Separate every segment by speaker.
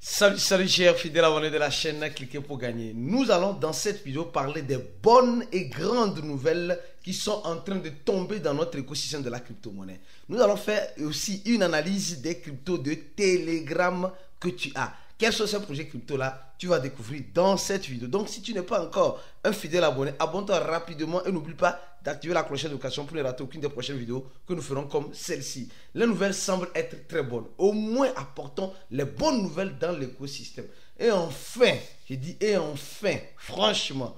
Speaker 1: Salut, salut chers fidèles abonnés de la chaîne, cliquez pour gagner. Nous allons dans cette vidéo parler des bonnes et grandes nouvelles qui sont en train de tomber dans notre écosystème de la crypto-monnaie. Nous allons faire aussi une analyse des cryptos de Telegram que tu as. Quels sont ces projets crypto-là? Tu vas découvrir dans cette vidéo. Donc si tu n'es pas encore un fidèle abonné, abonne-toi rapidement et n'oublie pas d'activer la cloche de notification pour ne rater aucune des prochaines vidéos que nous ferons comme celle-ci. Les nouvelles semblent être très bonnes. Au moins apportons les bonnes nouvelles dans l'écosystème. Et enfin, j'ai dit et enfin, franchement,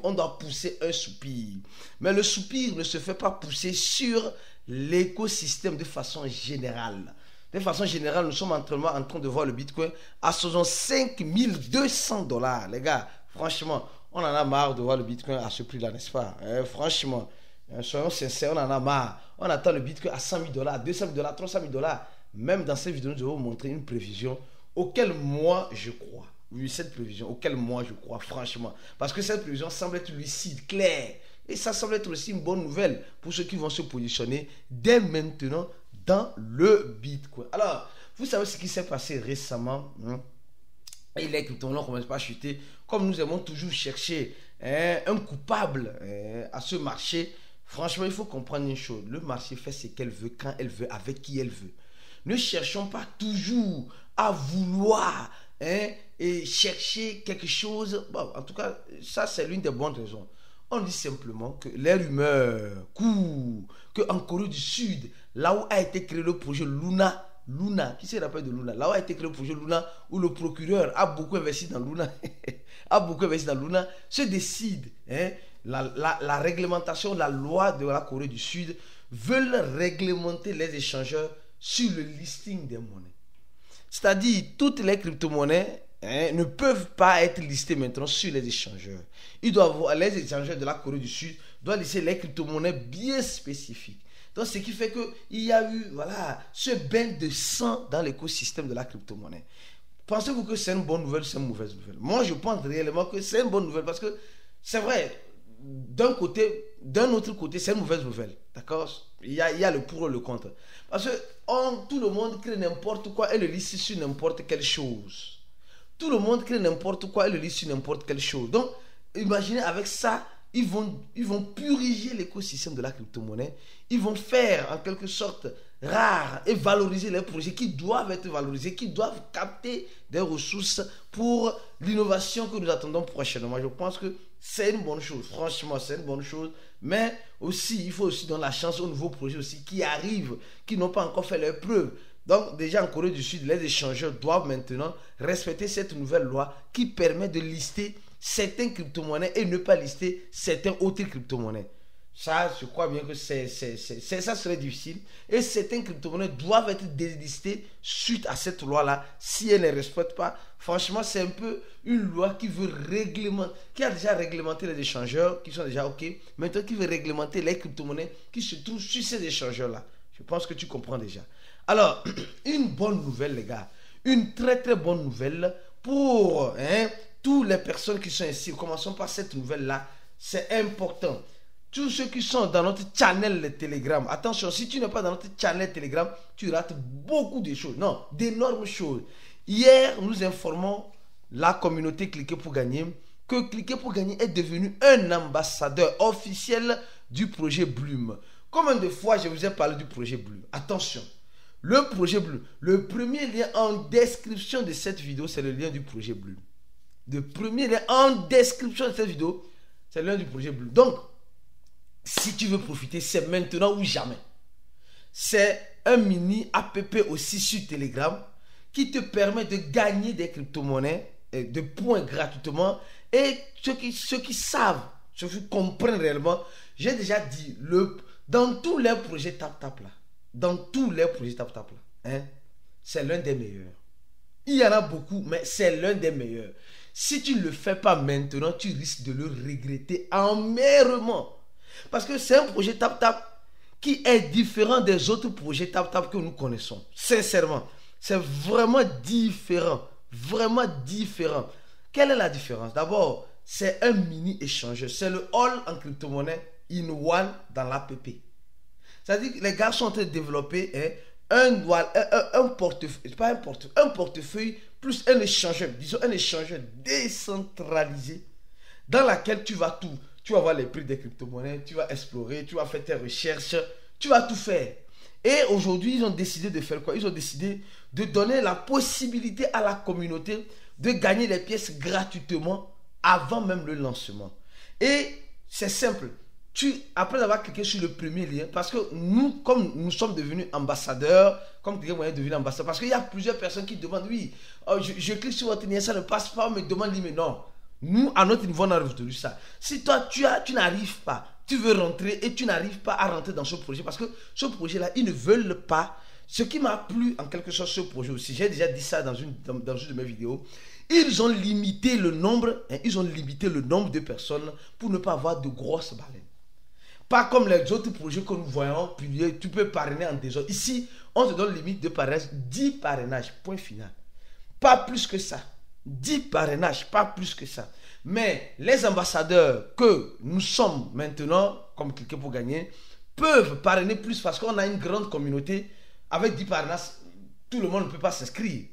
Speaker 1: on doit pousser un soupir. Mais le soupir ne se fait pas pousser sur l'écosystème de façon générale. De façon générale, nous sommes en train de voir le Bitcoin à 5200 $. Les gars, franchement, on en a marre de voir le Bitcoin à ce prix-là, n'est-ce pas? Franchement, soyons sincères, on en a marre. On attend le Bitcoin à 100 000 $, 200 000 $, 300 000 $. Même dans cette vidéo, nous allons vous montrer une prévision auquel moi je crois. Oui, cette prévision auquel moi je crois, franchement. Parce que cette prévision semble être lucide, claire. Et ça semble être aussi une bonne nouvelle pour ceux qui vont se positionner dès maintenant dans le Bitcoin. Alors, vous savez ce qui s'est passé récemment, hein? Et les crypto-monnaies ne commencent pas à chuter. Comme nous aimons toujours chercher un coupable à ce marché, franchement, il faut comprendre une chose. Le marché fait ce qu'elle veut, quand elle veut, avec qui elle veut. Ne cherchons pas toujours à vouloir et chercher quelque chose. Bon, en tout cas, ça, c'est l'une des bonnes raisons. On dit simplement que les rumeurs courent, qu'en Corée du Sud, là où a été créé le projet Luna, qui se rappelle de Luna, là où a été créé le projet Luna, où le procureur a beaucoup investi dans Luna, se décide, la réglementation, la loi de la Corée du Sud veulent réglementer les échangeurs sur le listing des monnaies. C'est-à-dire, toutes les crypto-monnaies ne peuvent pas être listées maintenant sur les échangeurs. Les échangeurs de la Corée du Sud doivent lister les crypto-monnaies bien spécifiques. Donc, ce qui fait qu'il y a eu ce bain de sang dans l'écosystème de la crypto-monnaie. Pensez-vous que c'est une bonne nouvelle ou c'est une mauvaise nouvelle? Moi, je pense réellement que c'est une bonne nouvelle parce que c'est vrai, d'un autre côté, c'est une mauvaise nouvelle. D'accord? Il y a le pour et le contre. Parce que tout le monde crée n'importe quoi et le liste sur n'importe quelle chose. Tout le monde crée n'importe quoi et le liste sur n'importe quelle chose. Donc, imaginez avec ça, ils vont purifier l'écosystème de la crypto-monnaie. Ils vont faire en quelque sorte rare et valoriser les projets qui doivent être valorisés, qui doivent capter des ressources pour l'innovation que nous attendons prochainement. Je pense que c'est une bonne chose. Franchement, c'est une bonne chose. Mais aussi, il faut aussi donner la chance aux nouveaux projets aussi qui arrivent, qui n'ont pas encore fait leurs preuves. Donc déjà en Corée du Sud, les échangeurs doivent maintenant respecter cette nouvelle loi qui permet de lister certaines crypto-monnaies et ne pas lister certaines autres crypto-monnaies. Ça, je crois bien que ça serait difficile. Et certaines crypto-monnaies doivent être délistées suite à cette loi-là. Si elles ne les respectent pas, franchement, c'est un peu une loi qui veut réglementer, qui a déjà réglementé les échangeurs, qui sont déjà OK. Maintenant, qui veut réglementer les crypto-monnaies qui se trouvent sur ces échangeurs-là. Je pense que tu comprends déjà. Alors, une bonne nouvelle, les gars. Une très très bonne nouvelle pour toutes les personnes qui sont ici. Commençons par cette nouvelle-là. C'est important. Tous ceux qui sont dans notre channel Telegram. Attention, si tu n'es pas dans notre channel Telegram, tu rates beaucoup de choses. Non, d'énormes choses. Hier, nous informons la communauté Cliquez pour gagner que Cliquez pour gagner est devenu un ambassadeur officiel du projet Bloom. Combien de fois je vous ai parlé du projet Bloom? Attention. Le projet Bloom. Le premier lien en description de cette vidéo, c'est le lien du projet Bloom. Le premier lien en description de cette vidéo, c'est le lien du projet Bloom. Donc, si tu veux profiter, c'est maintenant ou jamais. C'est un mini app aussi sur Telegram qui te permet de gagner des crypto-monnaies, de points gratuitement. Et ceux qui savent, ceux qui comprennent réellement, j'ai déjà dit, dans tous les projets TapTap là, c'est l'un des meilleurs. Il y en a beaucoup, mais c'est l'un des meilleurs. Si tu ne le fais pas maintenant, tu risques de le regretter amèrement. Parce que c'est un projet TapTap qui est différent des autres projets TapTap que nous connaissons. Sincèrement, c'est vraiment différent. Vraiment différent. Quelle est la différence? D'abord, c'est un mini échangeur. C'est le all en crypto-monnaie in one dans l'app. C'est-à-dire que les gars sont en train de développer un portefeuille, pas un portefeuille plus un échangeur, disons un échangeur décentralisé dans laquelle tu vas tout. Tu vas voir les prix des crypto-monnaies, tu vas explorer, tu vas faire tes recherches, tu vas tout faire. Et aujourd'hui, ils ont décidé de faire quoi? Ils ont décidé de donner la possibilité à la communauté de gagner les pièces gratuitement avant même le lancement. Et c'est simple. Après avoir cliqué sur le premier lien, parce que nous, comme nous sommes devenus ambassadeurs, comme quelqu'un est devenu ambassadeur, parce qu'il y a plusieurs personnes qui demandent, oui, je clique sur votre lien, ça ne passe pas, on me demande, mais non. Nous, à notre niveau, on a résolu ça. Si toi, tu n'arrives pas, tu veux rentrer et tu n'arrives pas à rentrer dans ce projet, parce que ce projet-là, ils ne veulent pas. Ce qui m'a plu, en quelque sorte, ce projet aussi, j'ai déjà dit ça dans une de mes vidéos, ils ont limité le nombre de personnes pour ne pas avoir de grosses baleines. Pas comme les autres projets que nous voyons, puis tu peux parrainer en désordre. Ici, on te donne limite de parrainage, 10 parrainages, point final. Pas plus que ça. 10 parrainages, pas plus que ça. Mais les ambassadeurs que nous sommes maintenant, comme cliquer pour gagner, peuvent parrainer plus parce qu'on a une grande communauté. Avec 10 parrainages, tout le monde ne peut pas s'inscrire.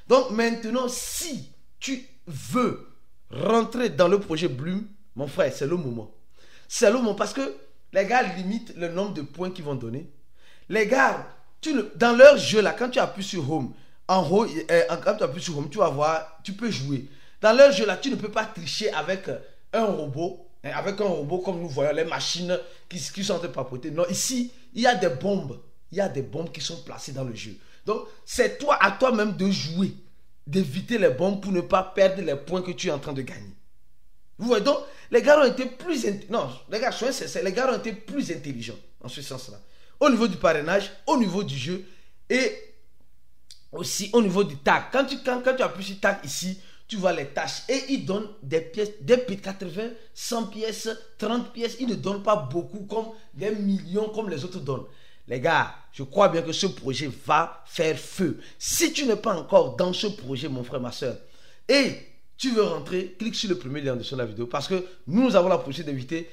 Speaker 1: Donc maintenant, si tu veux rentrer dans le projet Bloom, mon frère, c'est le moment. C'est le moment parce que les gars limitent le nombre de points qu'ils vont donner. Les gars, dans leur jeu là, quand tu appuies sur Home, en haut, quand tu appuies sur Home, tu vas voir, tu peux jouer. Dans leur jeu là, tu ne peux pas tricher avec un robot. Avec un robot comme nous voyons, les machines qui sont en train de papoter. Non, ici, il y a des bombes. Il y a des bombes qui sont placées dans le jeu. Donc, c'est à toi-même de jouer, d'éviter les bombes pour ne pas perdre les points que tu es en train de gagner. Vous voyez donc, les gars ont été plus intelligents en ce sens-là. Au niveau du parrainage, au niveau du jeu et aussi au niveau du tag. Quand tu appuies sur tag ici, tu vois les tâches et ils donnent des pièces, des 80, 100 pièces, 30 pièces. Ils ne donnent pas beaucoup comme des millions comme les autres donnent. Les gars, je crois bien que ce projet va faire feu. Si tu n'es pas encore dans ce projet, mon frère, ma soeur, et tu veux rentrer, clique sur le premier lien en dessous de la vidéo parce que nous avons la possibilité d'inviter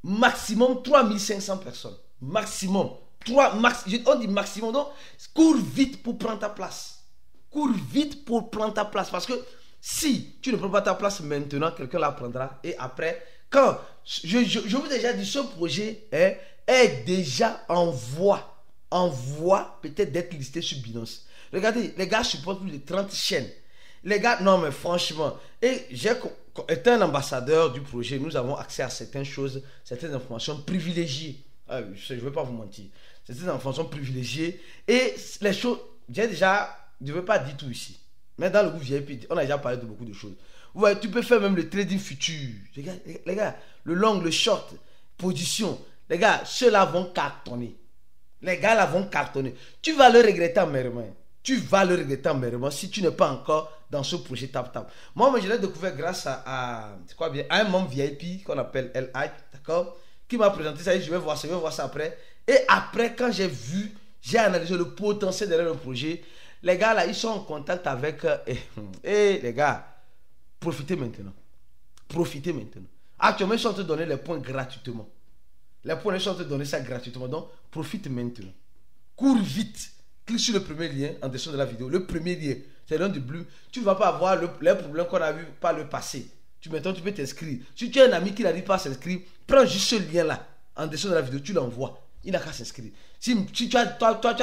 Speaker 1: maximum 3500 personnes. Maximum. On dit maximum, donc cours vite pour prendre ta place. Cours vite pour prendre ta place parce que si tu ne prends pas ta place maintenant, quelqu'un la prendra et après, quand je vous ai déjà dit, ce projet est déjà en voie peut-être d'être listé sur Binance. Regardez, les gars supportent plus de 30 chaînes. Les gars, non mais franchement, et étant un ambassadeur du projet, nous avons accès à certaines choses, certaines informations privilégiées. Je ne vais pas vous mentir. Certaines informations privilégiées. Et les choses, je ne vais pas dire tout ici. Mais dans le groupe VIP, on a déjà parlé de beaucoup de choses. Vous voyez, tu peux faire même le trading futur. Les gars, le long, le short, position. Les gars, ceux-là vont cartonner. Les gars là vont cartonner. Tu vas le regretter amèrement. Tu vas le regretter amèrement si tu n'es pas encore dans ce projet TapTap. Moi, je l'ai découvert grâce à un membre VIP qu'on appelle LI, d'accord, qui m'a présenté ça. Je vais voir ça après. Et après, quand j'ai analysé le potentiel derrière le projet, les gars là, ils sont en contact avec... les gars, profitez maintenant. Profitez maintenant. Actuellement, ils sont en train de donner les points gratuitement. Les points, ils sont en train de donner ça gratuitement. Donc, profite maintenant. Cours vite. Clique sur le premier lien en dessous de la vidéo. Le premier lien, c'est l'un du Bloom. Tu ne vas pas avoir les problèmes qu'on a vu par le passé. Maintenant, tu peux t'inscrire. Si tu as un ami qui n'arrive pas à s'inscrire, prends juste ce lien-là en dessous de la vidéo. Tu l'envoies. Il n'a qu'à s'inscrire. Si tu as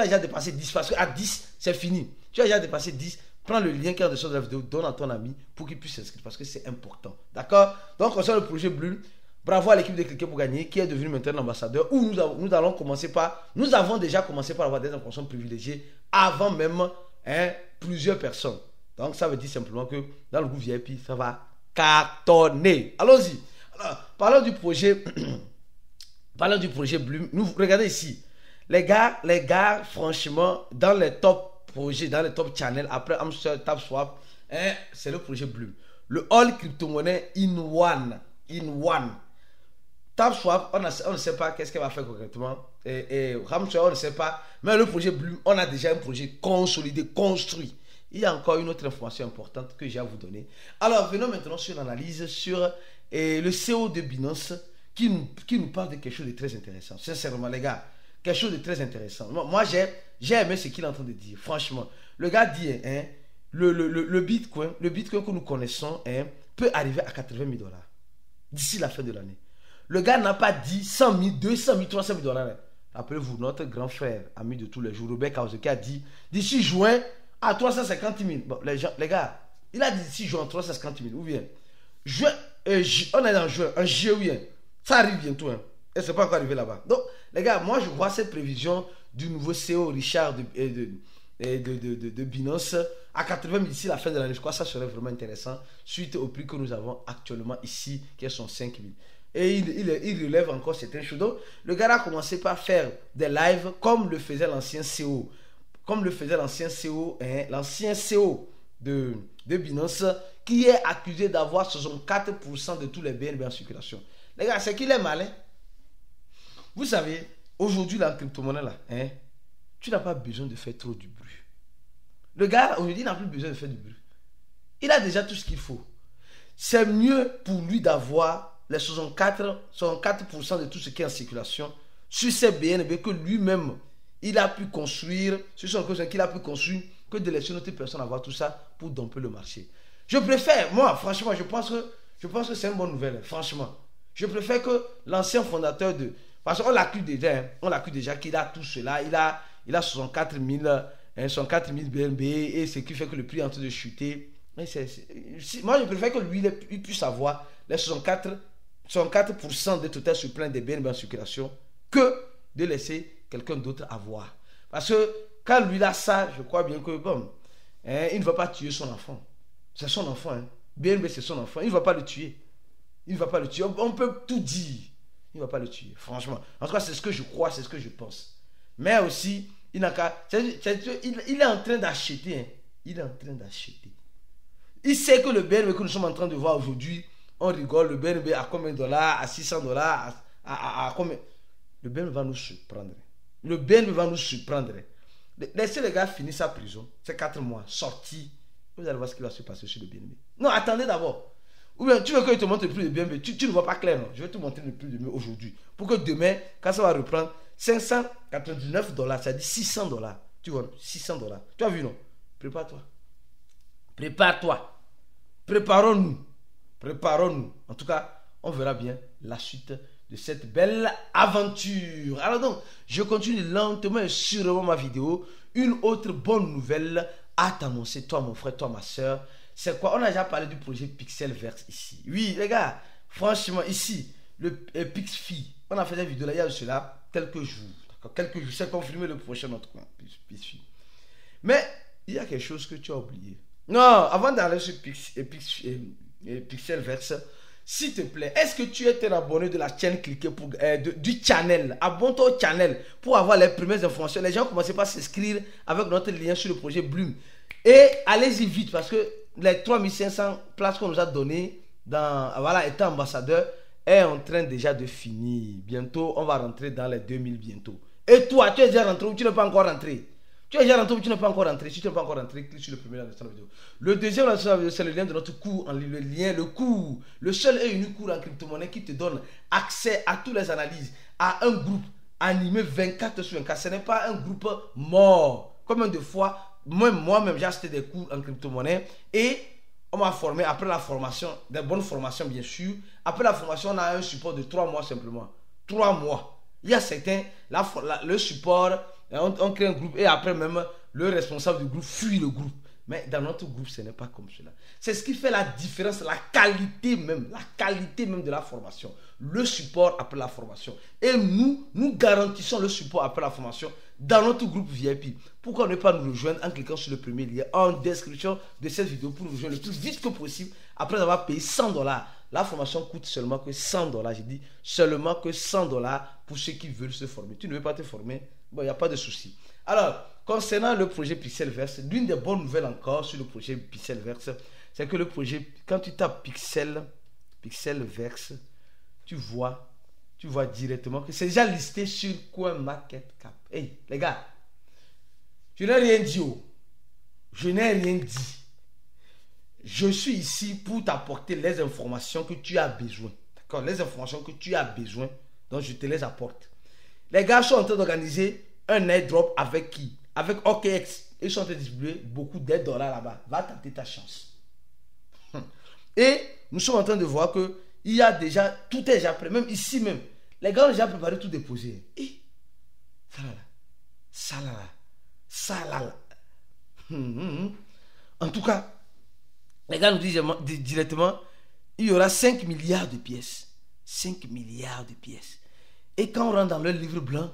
Speaker 1: déjà dépassé 10, parce qu'à 10, c'est fini. Tu as déjà dépassé 10, prends le lien qui est en dessous de la vidéo, donne à ton ami pour qu'il puisse s'inscrire parce que c'est important. D'accord? Donc, concernant le projet Bloom, bravo à l'équipe de Cliquer pour gagner qui est devenue maintenant ambassadeur où nous avons déjà commencé par avoir des informations privilégiées avant même plusieurs personnes. Donc, ça veut dire simplement que dans le groupe VIP, ça va cartonner. Allons-y. Alors, parlons du projet Bloom. Regardez ici. Les gars, franchement, dans les top projets, dans les top channels, après Amstrad, TapSwap, c'est le projet Bloom. Le All Crypto-Monnaie in one. TapSwap, on ne sait pas qu'est-ce qu'elle va faire concrètement. Et Amstrad, on ne sait pas. Mais le projet Bloom, on a déjà un projet consolidé, construit. Il y a encore une autre information importante que j'ai à vous donner. Alors, venons maintenant sur l'analyse sur le CEO de Binance qui nous parle de quelque chose de très intéressant. Sincèrement, les gars, quelque chose de très intéressant. Moi j'ai aimé ce qu'il est en train de dire. Franchement, le gars dit, hein, le Bitcoin que nous connaissons, hein, peut arriver à 80 000 dollars d'ici la fin de l'année. Le gars n'a pas dit 100 000, 200 000, 300 000 dollars. Rappelez-vous, notre grand frère, ami de tous les jours, Robert Kawasaki, a dit d'ici juin à 350 000. Bon, les gars, il a dit d'ici juin à 350 000. Ou bien, on est en juin, en juillet, ça arrive bientôt. Hein, et c'est pas encore arrivé là-bas. Donc, les gars, moi je vois cette prévision du nouveau CEO Richard de Binance à 80 000 d'ici la fin de l'année. Je crois que ça serait vraiment intéressant suite au prix que nous avons actuellement ici, qui sont 5 000. Et il relève encore certaines choses. Donc, le gars a commencé par faire des lives comme le faisait l'ancien CEO. Comme le faisait l'ancien CEO, hein, l'ancien CEO de Binance, qui est accusé d'avoir 64% de tous les BNB en circulation. Les gars, c'est qu'il est malin. Vous savez, aujourd'hui, la crypto-monnaie, là, hein, tu n'as pas besoin de faire trop du bruit. Le gars, aujourd'hui, n'a plus besoin de faire du bruit. Il a déjà tout ce qu'il faut. C'est mieux pour lui d'avoir les 64% de tout ce qui est en circulation sur ces BNB que lui-même, il a pu construire, sur son côté qu'il a pu construire, que de laisser une autre personne avoir tout ça pour domper le marché. Je préfère, moi, franchement, je pense que c'est une bonne nouvelle, franchement. Je préfère que l'ancien fondateur de... Parce qu'on l'accuse déjà, hein, on l'accuse déjà qu'il a tout cela, il a 64 000 BNB et ce qui fait que le prix est en train de chuter. Mais moi, je préfère que lui, il puisse avoir les 64% de total supplément des BNB en circulation que de laisser quelqu'un d'autre avoir. Parce que quand lui a ça, je crois bien que bon, hein, il ne va pas tuer son enfant. C'est son enfant. Hein. BNB, c'est son enfant. Il ne va pas le tuer. Il ne va pas le tuer. On peut tout dire. Il ne va pas le tuer, franchement. En tout cas, c'est ce que je crois, c'est ce que je pense. Mais aussi, il n'a qu'à... Il est en train d'acheter. Hein. Il est en train d'acheter. Il sait que le BNB que nous sommes en train de voir aujourd'hui, on rigole, le BNB à combien de dollars, à 600 dollars, à combien... Le BNB va nous surprendre. Le BNB va nous surprendre. Laissez les gars finir sa prison, c'est 4 mois, sorti. Vous allez voir ce qui va se passer sur le BNB. Non, attendez d'abord. Ou bien tu veux que je te montre le prix de BNB, tu ne vois pas clair, non? Je vais te montrer le prix de BNB aujourd'hui. Pour que demain, quand ça va reprendre, 599 dollars, ça dit 600 dollars. Tu vois, 600 dollars. Tu as vu, non? Prépare-toi. Prépare-toi. Préparons-nous. Préparons-nous. En tout cas, on verra bien la suite de cette belle aventure. Alors donc, je continue lentement et sûrement ma vidéo. Une autre bonne nouvelle à t'annoncer, toi mon frère, toi ma soeur. C'est quoi? On a déjà parlé du projet Pixelverse ici. Oui, les gars, franchement, ici, le Pixfi, on a fait des vidéos là, il y a cela quelques jours. Quelques jours, c'est confirmé le prochain autre coin, Pixfi. Mais, il y a quelque chose que tu as oublié. Non, avant d'aller sur Pixelverse, s'il te plaît, est-ce que tu es un abonné de la chaîne cliquez pour, du channel? Abonne-toi au channel pour avoir les premières informations. Les gens commencent par s'inscrire avec notre lien sur le projet Bloom. Et allez-y vite parce que les 3500 places qu'on nous a données voilà, étant ambassadeur est en train déjà de finir. Bientôt, on va rentrer dans les 2000 bientôt. Et toi, tu es déjà rentré ou tu n'es pas encore rentré? Tu es déjà rentré ou tu n'es pas encore rentré? Si tu n'es pas encore rentré, clique sur le premier lien de la vidéo. Le deuxième lien de la vidéo, c'est le lien de notre cours en ligne. Le cours, le seul et unique cours en crypto-monnaie qui te donne accès à toutes les analyses, à un groupe animé 24 sur 24. Ce n'est pas un groupe mort. Combien de fois moi-même, j'ai acheté des cours en crypto-monnaie et on m'a formé après la formation, des bonnes formations bien sûr. Après la formation, on a un support de 3 mois simplement. 3 mois. Il y a certains, le support, on crée un groupe et après même, le responsable du groupe fuit le groupe. Mais dans notre groupe, ce n'est pas comme cela. C'est ce qui fait la différence, la qualité même de la formation. Le support après la formation. Et nous garantissons le support après la formation dans notre groupe VIP. Pourquoi ne pas nous rejoindre en cliquant sur le premier lien en description de cette vidéo pour nous rejoindre le plus vite que possible après avoir payé 100 dollars. La formation coûte seulement que 100 dollars. J'ai dit seulement que 100 dollars pour ceux qui veulent se former. Tu ne veux pas te former? Bon, il n'y a pas de souci. Alors, concernant le projet Pixelverse, l'une des bonnes nouvelles encore sur le projet Pixelverse, c'est que le projet, quand tu tapes Pixelverse, tu vois directement que c'est déjà listé sur CoinMarketCap. Hey, les gars, je n'ai rien dit. Je n'ai rien dit. Je suis ici pour t'apporter les informations que tu as besoin. D'accord? Les informations que tu as besoin, donc je te les apporte. Les gars sont en train d'organiser un airdrop avec qui? Avec OKX. Ils sont en train de distribuer beaucoup d'aides dollars là-bas. Va tenter ta chance. Et nous sommes en train de voir que il y a déjà, tout est déjà prêt. Même ici même, les gars ont déjà préparé tout déposé. Et ça là. En tout cas, les gars nous disent directement, il y aura 5 milliards de pièces. 5 milliards de pièces. Et quand on rentre dans le livre blanc,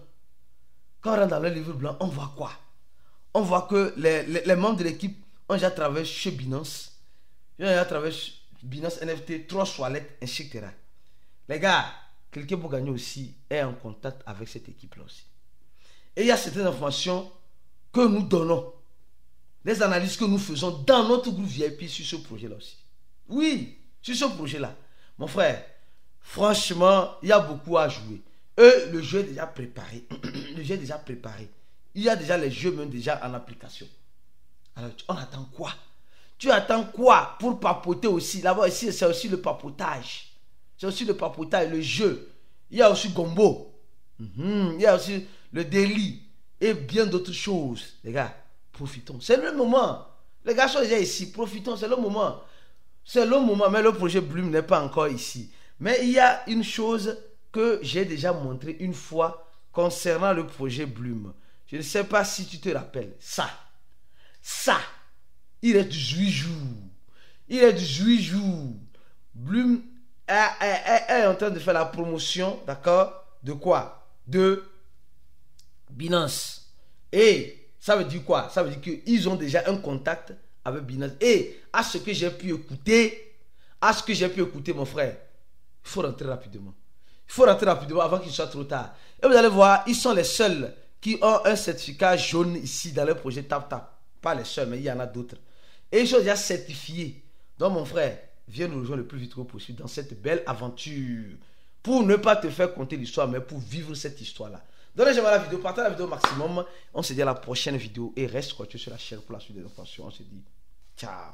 Speaker 1: on voit quoi? On voit que les membres de l'équipe ont déjà travaillé chez Binance. Ils ont déjà travaillé chez Binance NFT, 3 Wallet, etc. Les gars, quelqu'un pour gagner aussi est en contact avec cette équipe-là aussi. Et il y a certaines informations que nous donnons. Les analyses que nous faisons dans notre groupe VIP sur ce projet-là aussi. Oui, sur ce projet-là. Mon frère, franchement, il y a beaucoup à jouer. Le jeu est déjà préparé. Le jeu est déjà préparé. Il y a déjà les jeux même déjà en application. Alors, on attend quoi? Tu attends quoi pour papoter aussi? Là-bas, ici, c'est aussi le papotage. C'est aussi le papotage, le jeu. Il y a aussi Gombo. Il y a aussi le délit. Et bien d'autres choses. Les gars, profitons. C'est le moment. Les gars sont déjà ici. Profitons, c'est le moment. C'est le moment, mais le projet Bloom n'est pas encore ici. Mais il y a une chose que j'ai déjà montré une fois concernant le projet Bloom. Je ne sais pas si tu te rappelles. Ça, il est 18 jours. Il est 18 jours. Bloom est en train de faire la promotion, d'accord? De quoi? De Binance. Et ça veut dire quoi? Ça veut dire qu'ils ont déjà un contact avec Binance. Et à ce que j'ai pu écouter, mon frère, il faut rentrer rapidement. Il faut rentrer rapidement avant qu'il soit trop tard. Et vous allez voir, ils sont les seuls qui ont un certificat jaune ici dans le projet TapTap. Pas les seuls, mais il y en a d'autres. Et ils sont déjà certifiés. Donc mon frère, viens nous rejoindre le plus vite possible dans cette belle aventure. Pour ne pas te faire compter l'histoire, mais pour vivre cette histoire-là. Donnez j'aime la vidéo, partagez la vidéo au maximum. On se dit à la prochaine vidéo et reste scotché sur la chaîne pour la suite des informations. On se dit ciao.